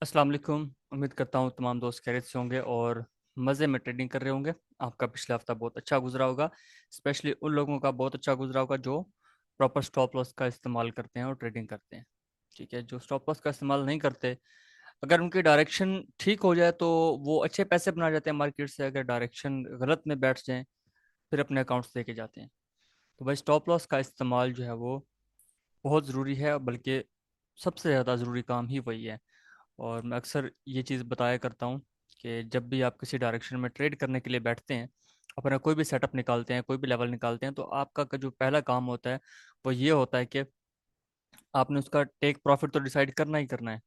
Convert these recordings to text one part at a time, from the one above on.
अस्सलाम वालेकुम। उम्मीद करता हूँ तमाम दोस्त खैरियत से होंगे और मज़े में ट्रेडिंग कर रहे होंगे। आपका पिछला हफ्ता बहुत अच्छा गुजरा होगा। स्पेशली उन लोगों का बहुत अच्छा गुजरा होगा जो प्रॉपर स्टॉप लॉस का इस्तेमाल करते हैं और ट्रेडिंग करते हैं। ठीक है, जो स्टॉप लॉस का इस्तेमाल नहीं करते, अगर उनकी डायरेक्शन ठीक हो जाए तो वो अच्छे पैसे बना जाते हैं मार्केट से। अगर डायरेक्शन गलत में बैठ जाए फिर अपने अकाउंट्स लेके जाते हैं। तो भाई स्टॉप लॉस का इस्तेमाल जो है वो बहुत ज़रूरी है, बल्कि सबसे ज़्यादा ज़रूरी काम ही वही है। और मैं अक्सर ये चीज़ बताया करता हूँ कि जब भी आप किसी डायरेक्शन में ट्रेड करने के लिए बैठते हैं, अपना कोई भी सेटअप निकालते हैं, कोई भी लेवल निकालते हैं, तो आपका जो पहला काम होता है वो ये होता है कि आपने उसका टेक प्रॉफिट तो डिसाइड करना ही करना है।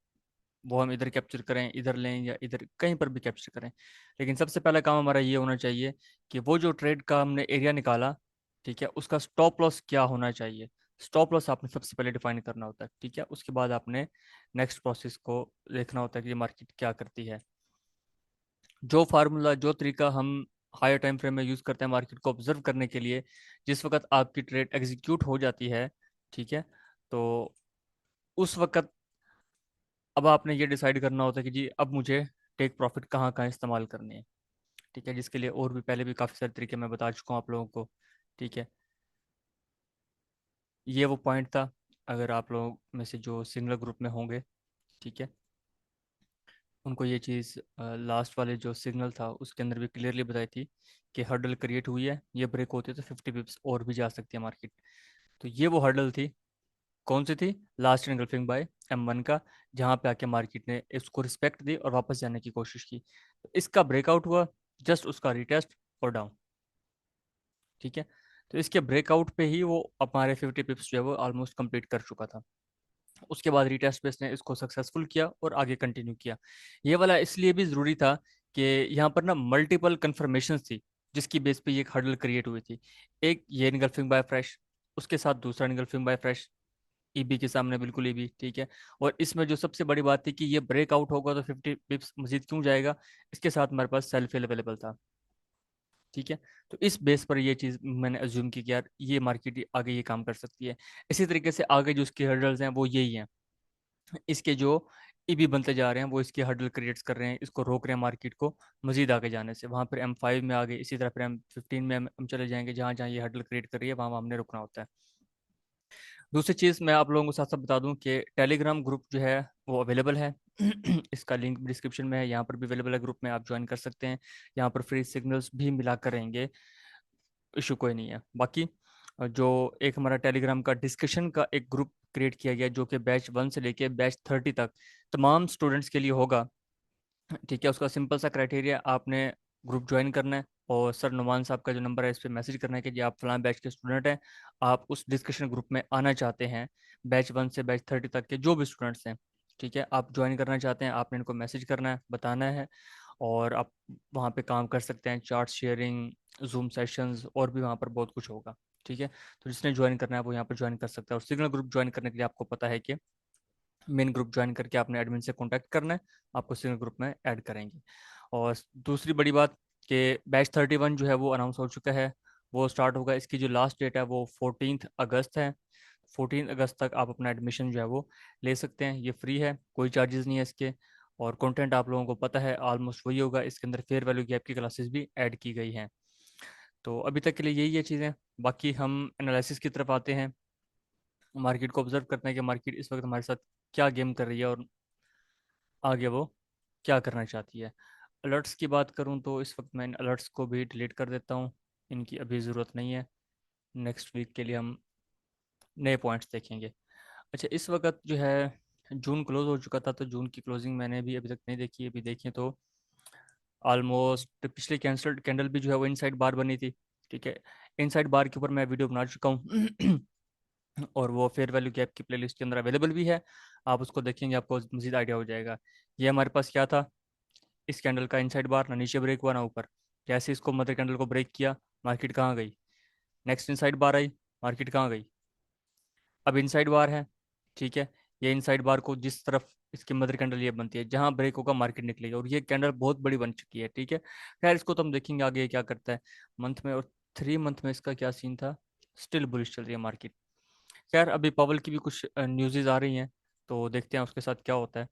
वो हम इधर कैप्चर करें, इधर लें, या इधर कहीं पर भी कैप्चर करें। लेकिन सबसे पहला काम हमारा ये होना चाहिए कि वो जो ट्रेड का हमने एरिया निकाला, ठीक है, उसका स्टॉप लॉस क्या होना चाहिए। स्टॉप लॉस आपने सबसे पहले डिफाइन करना होता है। ठीक है, उसके बाद आपने नेक्स्ट प्रोसेस को देखना होता है कि ये मार्केट क्या करती है। जो फार्मूला, जो तरीका हम हायर टाइम फ्रेम में यूज करते हैं मार्केट को ऑब्जर्व करने के लिए, जिस वक्त आपकी ट्रेड एग्जीक्यूट हो जाती है, ठीक है, तो उस वक्त अब आपने ये डिसाइड करना होता है कि जी अब मुझे टेक प्रॉफिट कहाँ कहाँ इस्तेमाल करने हैं। ठीक है, जिसके लिए और भी पहले भी काफ़ी सारे तरीके मैं बता चुका हूँ आप लोगों को। ठीक है, ये वो पॉइंट था। अगर आप लोगों में से जो सिंगल ग्रुप में होंगे, ठीक है, उनको ये चीज़ लास्ट वाले जो सिग्नल था उसके अंदर भी क्लियरली बताई थी कि हर्डल क्रिएट हुई है, ये ब्रेक होती है तो 50 पिप्स और भी जा सकती है मार्केट। तो ये वो हर्डल थी। कौन सी थी? लास्ट एंगल्फिंग बाय M1 का, जहाँ पे आके मार्केट ने इसको रिस्पेक्ट दी और वापस जाने की कोशिश की। तो इसका ब्रेकआउट हुआ, जस्ट उसका रिटेस्ट और डाउन। ठीक है, तो इसके ब्रेकआउट पे ही वो हमारे 50 पिप्स जो है वो ऑलमोस्ट कंप्लीट कर चुका था। उसके बाद रिटेस्ट पे इसने इसको सक्सेसफुल किया और आगे कंटिन्यू किया। ये वाला इसलिए भी ज़रूरी था कि यहाँ पर ना मल्टीपल कंफर्मेशन थी जिसकी बेस पे ये एक हर्डल क्रिएट हुई थी। एक ये निगल्फिंग बाय फ्रेश, उसके साथ दूसरा निगल्फिंग बाय फ्रेश, ईबी के सामने बिल्कुल ईबी। ठीक है, और इसमें जो सबसे बड़ी बात थी कि ये ब्रेकआउट होगा तो 50 पिप्स मजीद क्यों जाएगा, इसके साथ हमारे पास सेल्फ अवेलेबल था। ठीक है, तो इस बेस पर ये चीज़ मैंने अज्यूम की कि यार ये मार्केट आगे ये काम कर सकती है। इसी तरीके से आगे जो इसके हर्डल्स हैं वो यही हैं। इसके जो ईबी बनते जा रहे हैं वो इसके हर्डल क्रिएट्स कर रहे हैं, इसको रोक रहे हैं मार्केट को मजीद आगे जाने से। वहाँ पर M5 में आ गए, इसी तरह फिर M15 में हम चले जाएंगे, जहाँ जहाँ ये हर्डल क्रिएट कर रही है वहाँ हमने रुकना होता है। दूसरी चीज़ मैं आप लोगों को साथ साथ बता दूं कि टेलीग्राम ग्रुप जो है वो अवेलेबल है। इसका लिंक डिस्क्रिप्शन में है, यहाँ पर भी अवेलेबल है। ग्रुप में आप ज्वाइन कर सकते हैं। यहाँ पर फ्री सिग्नल्स भी मिला कर रहेंगे, इशू कोई नहीं है। बाकी जो एक हमारा टेलीग्राम का डिस्कशन का एक ग्रुप क्रिएट किया गया जो कि बैच 1 से लेके बैच 30 तक तमाम स्टूडेंट्स के लिए होगा। ठीक है, उसका सिंपल सा क्राइटेरिया, आपने ग्रुप ज्वाइन करना है और सर नुमान साहब का जो नंबर है इस पर मैसेज करना है कि जी आप फलां बैच के स्टूडेंट हैं, आप उस डिस्कशन ग्रुप में आना चाहते हैं। बैच 1 से बैच 30 तक के जो भी स्टूडेंट्स हैं, ठीक है, आप ज्वाइन करना चाहते हैं, आपने इनको मैसेज करना है, बताना है। और आप वहाँ पे काम कर सकते हैं, चार्ट शेयरिंग, जूम सेशंस, और भी वहाँ पर बहुत कुछ होगा। ठीक है, तो जिसने ज्वाइन करना है वो यहाँ पर ज्वाइन कर सकता है। और सिग्नल ग्रुप ज्वाइन करने के लिए आपको पता है कि मेन ग्रुप ज्वाइन करके आपने एडमिन से कांटेक्ट करना है, आपको सिंगल ग्रुप में ऐड करेंगे। और दूसरी बड़ी बात कि बैच 31 जो है वो अनाउंस हो चुका है, वो स्टार्ट होगा। इसकी जो लास्ट डेट है वो 14 अगस्त है। 14 अगस्त तक आप अपना एडमिशन जो है वो ले सकते हैं, ये फ्री है, कोई चार्जेस नहीं है इसके। और कंटेंट आप लोगों को पता है ऑलमोस्ट वही होगा, इसके अंदर फेयर वैल्यू गैप की क्लासेस भी ऐड की गई हैं। तो अभी तक के लिए यही है चीज़ें। बाकी हम एनालिसिस की तरफ आते हैं, मार्केट को ऑब्जर्व करते हैं कि मार्केट इस वक्त हमारे साथ क्या गेम कर रही है और आगे वो क्या करना चाहती है। अलर्ट्स की बात करूं तो इस वक्त मैं इन अलर्ट्स को भी डिलीट कर देता हूं, इनकी अभी ज़रूरत नहीं है। नेक्स्ट वीक के लिए हम नए पॉइंट्स देखेंगे। अच्छा, इस वक्त जो है जून क्लोज हो चुका था, तो जून की क्लोजिंग मैंने भी अभी तक नहीं देखी। अभी देखिए तो ऑलमोस्ट पिछली कैंसल्ड कैंडल भी जो है वो इनसाइड बार बनी थी। ठीक है, इनसाइड बार के ऊपर मैं वीडियो बना चुका हूँ। और वो फेयर वैल्यू गैप की प्लेलिस्ट के अंदर अवेलेबल भी है, आप उसको देखेंगे आपको मजीद आइडिया हो जाएगा। ये हमारे पास क्या था, इस कैंडल का इनसाइड बार, ना नीचे ब्रेक हुआ ना ऊपर। जैसे इसको मदर कैंडल को ब्रेक किया, मार्केट कहाँ गई? नेक्स्ट इनसाइड बार आई, मार्केट कहाँ गई? अब इनसाइड बार है। ठीक है, ये इनसाइड बार को जिस तरफ इसकी मदर कैंडल ये बनती है, जहां ब्रेक होगा मार्केट निकलेगी, और ये कैंडल बहुत बड़ी बन चुकी है। ठीक है, खैर इसको तो हम देखेंगे आगे ये क्या करता है मंथ में। और 3 मंथ में इसका क्या सीन था, स्टिल बुलिश चल रही है मार्केट। खैर अभी पवल की भी कुछ न्यूज़ेज आ रही हैं, तो देखते हैं उसके साथ क्या होता है।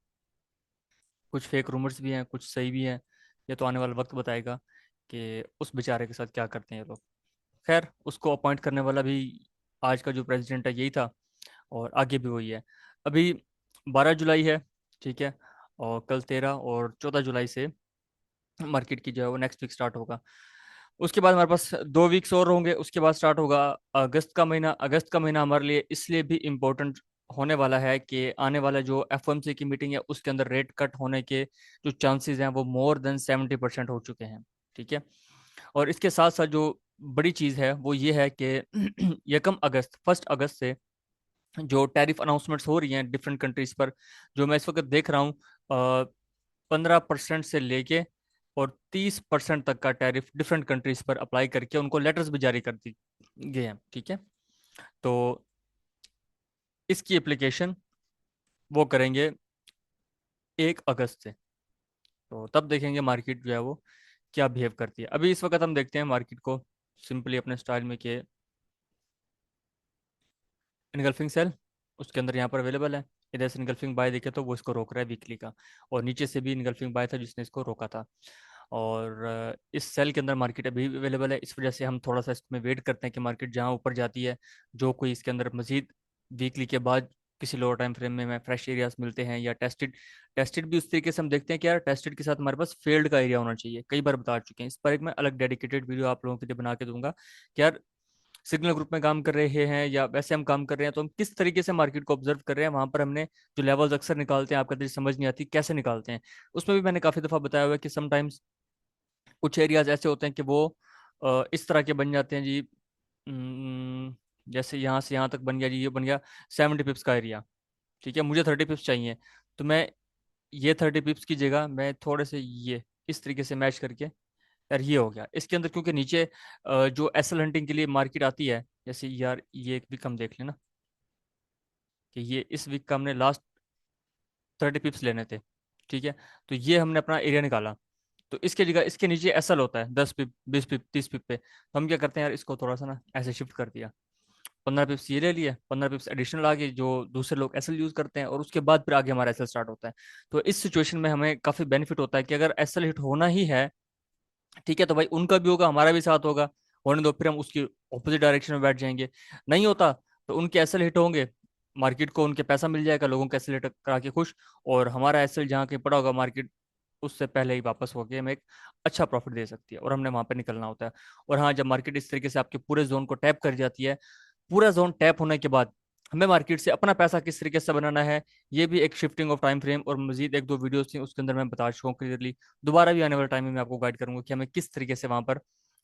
कुछ फेक रूमर्स भी हैं, कुछ सही भी हैं। ये तो आने वाला वक्त बताएगा कि उस बेचारे के साथ क्या करते हैं ये लोग। खैर, उसको अपॉइंट करने वाला भी आज का जो प्रेसिडेंट है यही था, और आगे भी वही है। अभी 12 जुलाई है, ठीक है, और कल 13 और 14 जुलाई से मार्केट की जो है वो नेक्स्ट वीक स्टार्ट होगा। उसके बाद हमारे पास 2 वीक्स और होंगे, उसके बाद स्टार्ट होगा अगस्त का महीना। अगस्त का महीना हमारे लिए इसलिए भी इम्पोर्टेंट होने वाला है कि आने वाला जो एफओएमसी की मीटिंग है उसके अंदर रेट कट होने के जो चांसेस हैं वो मोर देन 70% हो चुके हैं, ठीक है। और इसके साथ साथ जो बड़ी चीज़ है वो ये है कि यकम अगस्त 1 अगस्त से जो टैरिफ अनाउंसमेंट्स हो रही हैं डिफरेंट कंट्रीज पर, जो मैं इस वक्त देख रहा हूँ, 15% से लेके और 30% तक का टैरिफ डिफरेंट कंट्रीज पर अप्लाई करके उनको लेटर्स भी जारी कर दी गए हैं, ठीक है। तो इसकी एप्लीकेशन वो करेंगे 1 अगस्त से। तो तब देखेंगे मार्केट जो है वो क्या बिहेव करती है। अभी इस वक्त हम देखते हैं मार्केट को सिंपली अपने स्टाइल में कि इनगल्फिंग सेल उसके अंदर यहाँ पर अवेलेबल है। इधर से इनगल्फिंग बाय देखे तो वो इसको रोक रहा है वीकली का, और नीचे से भी इनगल्फिंग बाय था जिसने इसको रोका था। और इस सेल के अंदर मार्केट अभी अवेलेबल है, इस वजह से हम थोड़ा सा इसमें वेट करते हैं कि मार्केट जहाँ ऊपर जाती है, जो कोई इसके अंदर मजीद वीकली के बाद किसी लोअर टाइम फ्रेम में फ्रेश एरियाज मिलते हैं, या टेस्टेड टेस्टेड भी उस तरीके से हम देखते हैं कि यार टेस्टेड के साथ हमारे पास फेल्ड का एरिया होना चाहिए। कई बार बता चुके हैं, इस पर एक मैं अलग डेडिकेटेड वीडियो आप लोगों के लिए बना के दूंगा कि यार सिग्नल ग्रुप में काम कर रहे हैं या वैसे हम काम कर रहे हैं तो हम किस तरीके से मार्केट को ऑब्जर्व कर रहे हैं। वहां पर हमने जो लेवल्स अक्सर निकालते हैं, आपका तो समझ नहीं आती कैसे निकालते हैं। उसमें भी मैंने काफी दफा बताया हुआ है कि समटाइम्स कुछ एरियाज ऐसे होते हैं कि वो इस तरह के बन जाते हैं जी। जैसे यहाँ से यहाँ तक बन गया जी, ये बन गया 70 पिप्स का एरिया, ठीक है, मुझे 30 पिप्स चाहिए। तो मैं ये 30 पिप्स की जगह मैं थोड़े से ये इस तरीके से मैच करके, यार ये हो गया इसके अंदर, क्योंकि नीचे जो एसएल हंटिंग के लिए मार्केट आती है, जैसे यार ये एक वीक हम देख लेना कि ये इस वीक का हमने लास्ट 30 पिप्स लेने थे, ठीक है। तो ये हमने अपना एरिया निकाला, तो इसके जगह इसके नीचे एसएल होता है 10 पिप, 20 पिप, 30 पिप पे, तो हम क्या करते हैं यार इसको थोड़ा सा ना ऐसे शिफ्ट कर दिया। 15 पिप्स ये ले लिए, 15 पिप्स एडिशनल आ गए जो दूसरे लोग एसएल यूज करते हैं, और उसके बाद फिर आगे हमारा एसएल स्टार्ट होता है। तो इस सिचुएशन में हमें काफी बेनिफिट होता है कि अगर एसएल हिट होना ही है, ठीक है, तो भाई उनका भी होगा हमारा भी साथ होगा, होने दो, फिर हम उसकी ऑपोजिट डायरेक्शन में बैठ जाएंगे। नहीं होता तो उनके एसएल हिट होंगे, मार्केट को उनके पैसा मिल जाएगा, लोगों के एसएल हिट करा के खुश, और हमारा एसएल जहाँ कहीं पड़ा होगा मार्केट उससे पहले ही वापस होके हमें एक अच्छा प्रॉफिट दे सकती है, और हमने वहां पर निकलना होता है। और हाँ, जब मार्केट इस तरीके से आपके पूरे जोन को टैप कर जाती है, पूरा जोन टैप होने के बाद हमें मार्केट से अपना पैसा किस तरीके से बनाना है, ये भी एक शिफ्टिंग ऑफ टाइम फ्रेम और मजीद एक दो वीडियोस थी उसके अंदर मैं बता चुका हूँ क्लियरली। दोबारा भी आने वाले टाइम में मैं आपको गाइड करूंगा कि हमें किस तरीके से वहां पर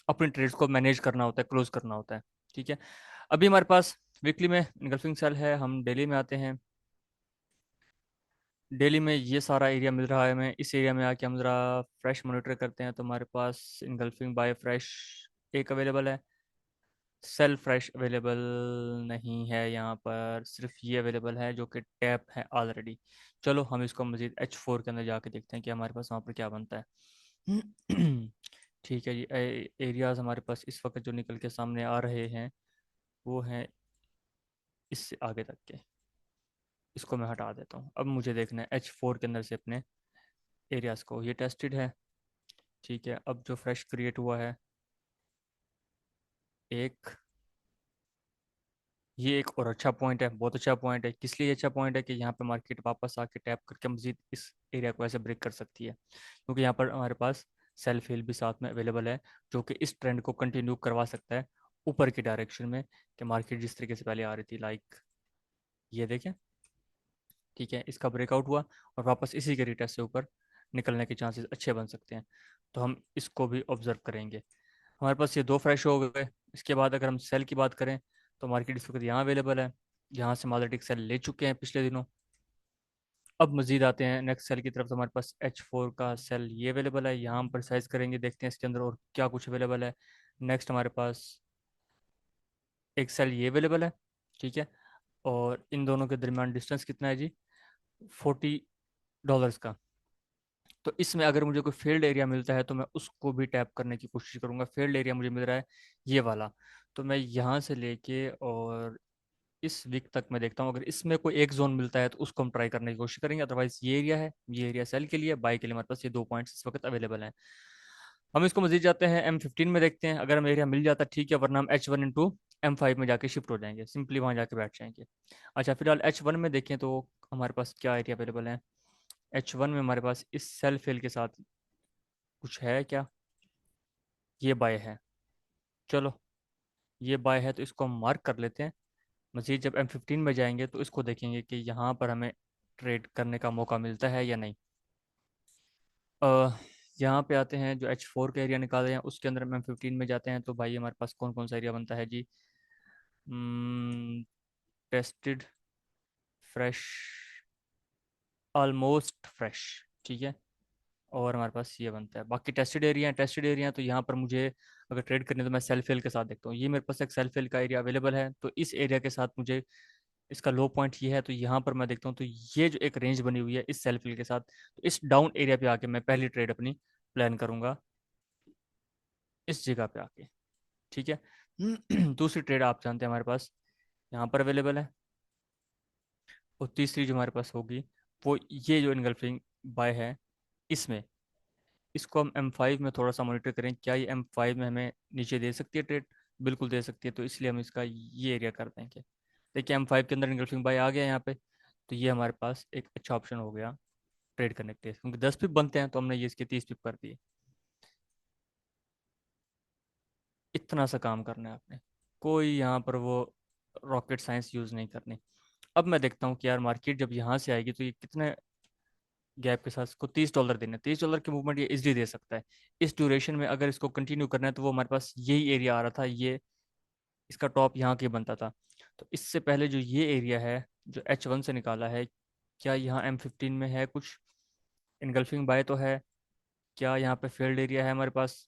अपने ट्रेड्स को मैनेज करना होता है, क्लोज करना होता है, ठीक है। अभी हमारे पास वीकली में इनगल्फिंग सेल है, हम डेली में आते हैं। डेली में ये सारा एरिया मिल रहा है हमें, इस एरिया में आके हम ज़रा फ्रेश मॉनिटर करते हैं तो हमारे पास इनगल्फिंग बाय फ्रेश एक अवेलेबल है। सेल फ्रेश अवेलेबल नहीं है यहाँ पर, सिर्फ ये अवेलेबल है जो कि टैप है ऑलरेडी। चलो हम इसको मजीद H4 के अंदर जाके देखते हैं कि हमारे पास वहाँ पर क्या बनता है। ठीक है जी, एरियाज हमारे पास इस वक्त जो निकल के सामने आ रहे हैं वो हैं इससे आगे तक के। इसको मैं हटा देता हूँ, अब मुझे देखना है H4 के अंदर से अपने एरियाज को। ये टेस्टेड है, ठीक है। अब जो फ्रेश क्रिएट हुआ है एक, ये एक और अच्छा पॉइंट है, बहुत अच्छा पॉइंट है। किस लिए अच्छा पॉइंट है कि यहाँ पे मार्केट वापस आके टैप करके मजीद इस एरिया को ऐसे ब्रेक कर सकती है, क्योंकि यहाँ पर हमारे पास सेल्फ हिल भी साथ में अवेलेबल है जो कि इस ट्रेंड को कंटिन्यू करवा सकता है ऊपर की डायरेक्शन में, कि मार्केट जिस तरीके से पहले आ रही थी, लाइक ये देखें, ठीक है, इसका ब्रेकआउट हुआ और वापस इसी के रिटेस्ट से ऊपर निकलने के चांसेस अच्छे बन सकते हैं। तो हम इसको भी ऑब्जर्व करेंगे। हमारे पास ये दो फ्रेश हो गए। इसके बाद अगर हम सेल की बात करें तो मार्केट इस वक्त यहाँ अवेलेबल है, यहाँ से मार्केट सेल ले चुके हैं पिछले दिनों। अब मजीद आते हैं नेक्स्ट सेल की तरफ, तो हमारे पास H4 का सेल ये अवेलेबल है, यहाँ हम परसाइज करेंगे, देखते हैं इसके अंदर और क्या कुछ अवेलेबल है। नेक्स्ट हमारे पास एक सेल ये अवेलेबल है, ठीक है, और इन दोनों के दरमियान डिस्टेंस कितना है जी, $40 का। तो इसमें अगर मुझे कोई फेल्ड एरिया मिलता है तो मैं उसको भी टैप करने की कोशिश करूंगा। फेल्ड एरिया मुझे मिल रहा है ये वाला, तो मैं यहाँ से लेके और इस वीक तक मैं देखता हूँ, अगर इसमें कोई एक जोन मिलता है तो उसको हम ट्राई करने की कोशिश करेंगे। अदरवाइज ये एरिया है, ये एरिया सेल के लिए, बाय के लिए हमारे पास ये 2 पॉइंट्स इस वक्त अवेलेबल हैं। हम इसको मजीद जाते हैं M15 में देखते हैं, अगर हमें एरिया मिल जाता है ठीक है, वरना हम H1 into M5 में जाके शिफ्ट हो जाएंगे, सिंपली वहाँ जाके बैठ जाएंगे। अच्छा, फिलहाल H1 में देखें तो हमारे पास क्या एरिया अवेलेबल है। H1 में हमारे पास इस सेल फेल के साथ कुछ है क्या? ये बाय है, चलो ये बाय है तो इसको हम मार्क कर लेते हैं। मजीद जब M15 में जाएंगे तो इसको देखेंगे कि यहाँ पर हमें ट्रेड करने का मौका मिलता है या नहीं। अ, यहाँ पे आते हैं, जो H4 का एरिया निकाले हैं उसके अंदर हम M15 में जाते हैं, तो भाई हमारे पास कौन कौन सा एरिया बनता है जी। टेस्टेड, फ्रेश, ऑलमोस्ट फ्रेश, ठीक है। और हमारे पास ये बनता है, बाकी टेस्टेड एरिया है। टेस्टेड एरिया तो यहाँ पर मुझे अगर ट्रेड करनी है तो मैं सेल फेल के साथ देखता हूँ, ये मेरे पास एक सेल फेल का एरिया अवेलेबल है, तो इस एरिया के साथ मुझे, इसका लो पॉइंट ये है तो यहाँ पर मैं देखता हूँ, तो ये जो एक रेंज बनी हुई है इस सेल फिल के साथ, तो इस डाउन एरिया पे आके मैं पहली ट्रेड अपनी प्लान करूंगा, इस जगह पे आके, ठीक है। दूसरी ट्रेड आप जानते हैं हमारे पास यहाँ पर अवेलेबल है, और तीसरी जो हमारे पास होगी वो ये जो इनगल्फिंग बाय है, इसमें, इसको हम M5 में थोड़ा सा मॉनिटर करें, क्या ये M5 में हमें नीचे दे सकती है ट्रेड? बिल्कुल दे सकती है, तो इसलिए हम इसका ये एरिया कर देंगे। देखिए M5 के अंदर इनगल्फिंग बाय आ गया यहाँ पे, तो ये हमारे पास एक अच्छा ऑप्शन हो गया ट्रेड करने के लिए, क्योंकि 10 पिप बनते हैं तो हमने ये इसके 30 पिप कर दिए। इतना सा काम करना है आपने, कोई यहाँ पर वो रॉकेट साइंस यूज़ नहीं करनी। अब मैं देखता हूँ कि यार मार्केट जब यहाँ से आएगी तो ये कितने गैप के साथ इसको $30 देने, $30 की मूवमेंट ये इजली दे सकता है। इस ड्यूरेशन में अगर इसको कंटिन्यू करना है तो वो हमारे पास यही एरिया आ रहा था, ये इसका टॉप यहाँ के बनता था। तो इससे पहले जो ये एरिया है जो H1 से निकाला है, क्या यहाँ M15 में है कुछ इनगल्फिंग बाय तो है? क्या यहाँ पे फील्ड एरिया है हमारे पास?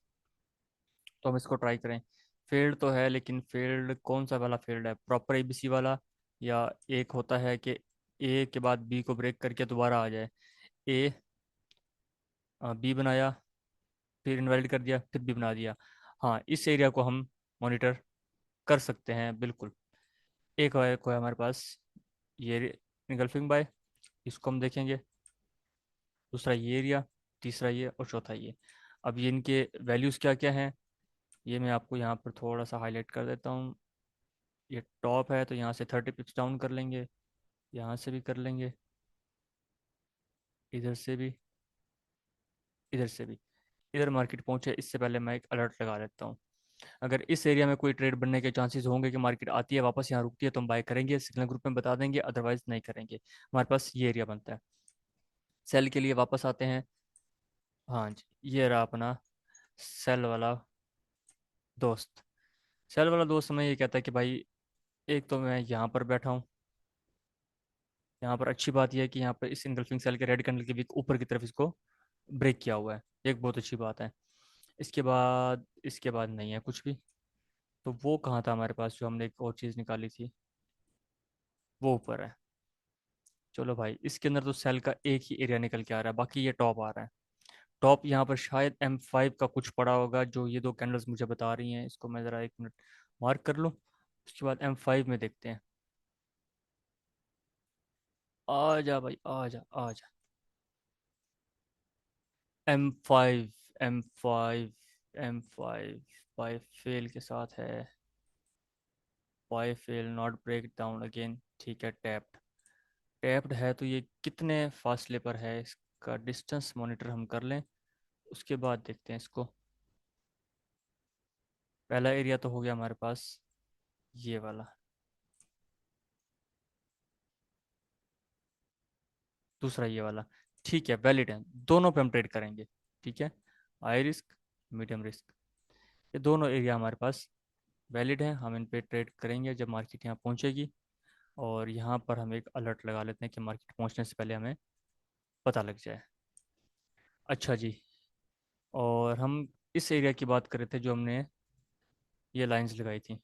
तो हम इसको ट्राई करें। फील्ड तो है, लेकिन फील्ड कौन सा वाला फील्ड है, प्रॉपर ABC वाला, या एक होता है कि A के बाद B को ब्रेक करके दोबारा आ जाए, A B बनाया, फिर इनवैलिड कर दिया, फिर B बना दिया। हाँ, इस एरिया को हम मॉनिटर कर सकते हैं बिल्कुल। एक है को है हमारे पास ये इनगल्फिंग बाय, इसको हम देखेंगे। दूसरा ये एरिया, तीसरा ये, और चौथा ये। अब ये इनके वैल्यूज़ क्या क्या हैं, ये मैं आपको यहाँ पर थोड़ा सा हाईलाइट कर देता हूँ। ये टॉप है तो यहाँ से 30 पिप्स डाउन कर लेंगे, यहाँ से भी कर लेंगे, इधर से भी, इधर से भी। इधर मार्केट पहुंचे इससे पहले मैं एक अलर्ट लगा लेता हूँ। अगर इस एरिया में कोई ट्रेड बनने के चांसेस होंगे कि मार्केट आती है वापस यहाँ रुकती है तो हम बाय करेंगे, सिग्नल ग्रुप में बता देंगे, अदरवाइज नहीं करेंगे। हमारे पास ये एरिया बनता है। सेल के लिए वापस आते हैं। हाँ जी, ये रहा अपना सेल वाला दोस्त। सेल वाला दोस्त हमें ये कहता है कि भाई, एक तो मैं यहाँ पर बैठा हूँ, यहाँ पर अच्छी बात यह है कि यहाँ पर इस इनगल्फिंग सेल के रेड कैंडल के विक ऊपर की तरफ इसको ब्रेक किया हुआ है, एक बहुत अच्छी बात है। इसके बाद नहीं है कुछ भी। तो वो कहाँ था हमारे पास जो हमने एक और चीज़ निकाली थी, वो ऊपर है। चलो भाई, इसके अंदर तो सेल का एक ही एरिया निकल के आ रहा है, बाकी ये टॉप आ रहा है। टॉप यहाँ पर शायद M5 का कुछ पड़ा होगा, जो ये दो कैंडल्स मुझे बता रही हैं, इसको मैं ज़रा 1 मिनट मार्क कर लूँ। उसके बाद M5 में देखते हैं। आ जा भाई, आ जा आ जा। M5, M5 बाय फेल के साथ है, by fail not break down again, ठीक है। टैप्ड, टैप्ड है तो ये कितने फासले पर है, इसका डिस्टेंस मॉनिटर हम कर लें, उसके बाद देखते हैं इसको। पहला एरिया तो हो गया हमारे पास ये वाला, दूसरा ये वाला, ठीक है, वैलिड है। दोनों पे हम ट्रेड करेंगे, ठीक है। हाई रिस्क, मीडियम रिस्क, ये दोनों एरिया हमारे पास वैलिड हैं, हम इन पे ट्रेड करेंगे जब मार्केट यहाँ पहुँचेगी। और यहाँ पर हम एक अलर्ट लगा लेते हैं कि मार्केट पहुँचने से पहले हमें पता लग जाए। अच्छा जी, और हम इस एरिया की बात कर रहे थे जो हमने ये लाइंस लगाई थी।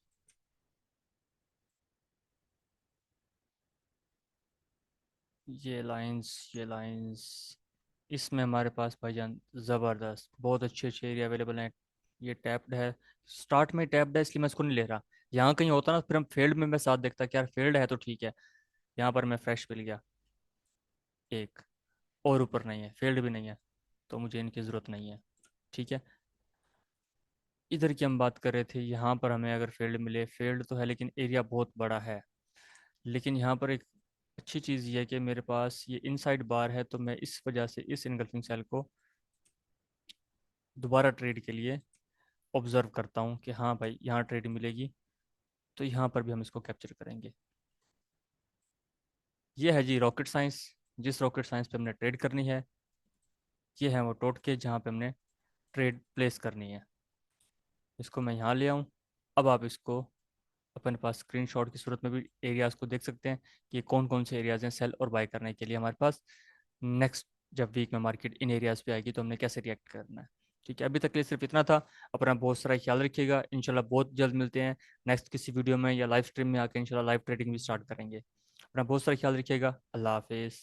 ये लाइंस इसमें हमारे पास भाईजान ज़बरदस्त बहुत अच्छे अच्छे एरिया अवेलेबल हैं। ये टैप्ड है, स्टार्ट में टैप्ड है इसलिए मैं इसको नहीं ले रहा। यहाँ कहीं होता ना, फिर हम फील्ड में मैं साथ देखता कि यार फील्ड है तो ठीक है, यहाँ पर मैं फ्रेश मिल गया एक, और ऊपर नहीं है, फील्ड भी नहीं है, तो मुझे इनकी ज़रूरत नहीं है। ठीक है, इधर की हम बात कर रहे थे, यहाँ पर हमें अगर फील्ड मिले, फील्ड तो है लेकिन एरिया बहुत बड़ा है। लेकिन यहाँ पर एक अच्छी चीज़ ये है कि मेरे पास ये इनसाइड बार है, तो मैं इस वजह से इस इनगल्फिंग सेल को दोबारा ट्रेड के लिए ऑब्जर्व करता हूँ कि हाँ भाई यहाँ ट्रेड मिलेगी, तो यहाँ पर भी हम इसको कैप्चर करेंगे। ये है जी रॉकेट साइंस। जिस रॉकेट साइंस पे हमने ट्रेड करनी है, ये है वो टोटके जहाँ पे हमने ट्रेड प्लेस करनी है। इसको मैं यहाँ ले आऊँ। अब आप इसको अपने पास स्क्रीनशॉट की सूरत में भी एरियाज को देख सकते हैं कि कौन कौन से एरियाज हैं सेल और बाय करने के लिए हमारे पास। नेक्स्ट जब वीक में मार्केट इन एरियाज पे आएगी तो हमने कैसे रिएक्ट करना है। ठीक है, अभी तक के लिए सिर्फ इतना था। अपना बहुत सारा ख्याल रखिएगा, इंशाल्लाह बहुत जल्द मिलते हैं नेक्स्ट किसी वीडियो में या लाइव स्ट्रीम में आकर इंशाल्लाह लाइव ट्रेडिंग भी स्टार्ट करेंगे। अपना बहुत सारा ख्याल रखिएगा, अल्लाह हाफिज़।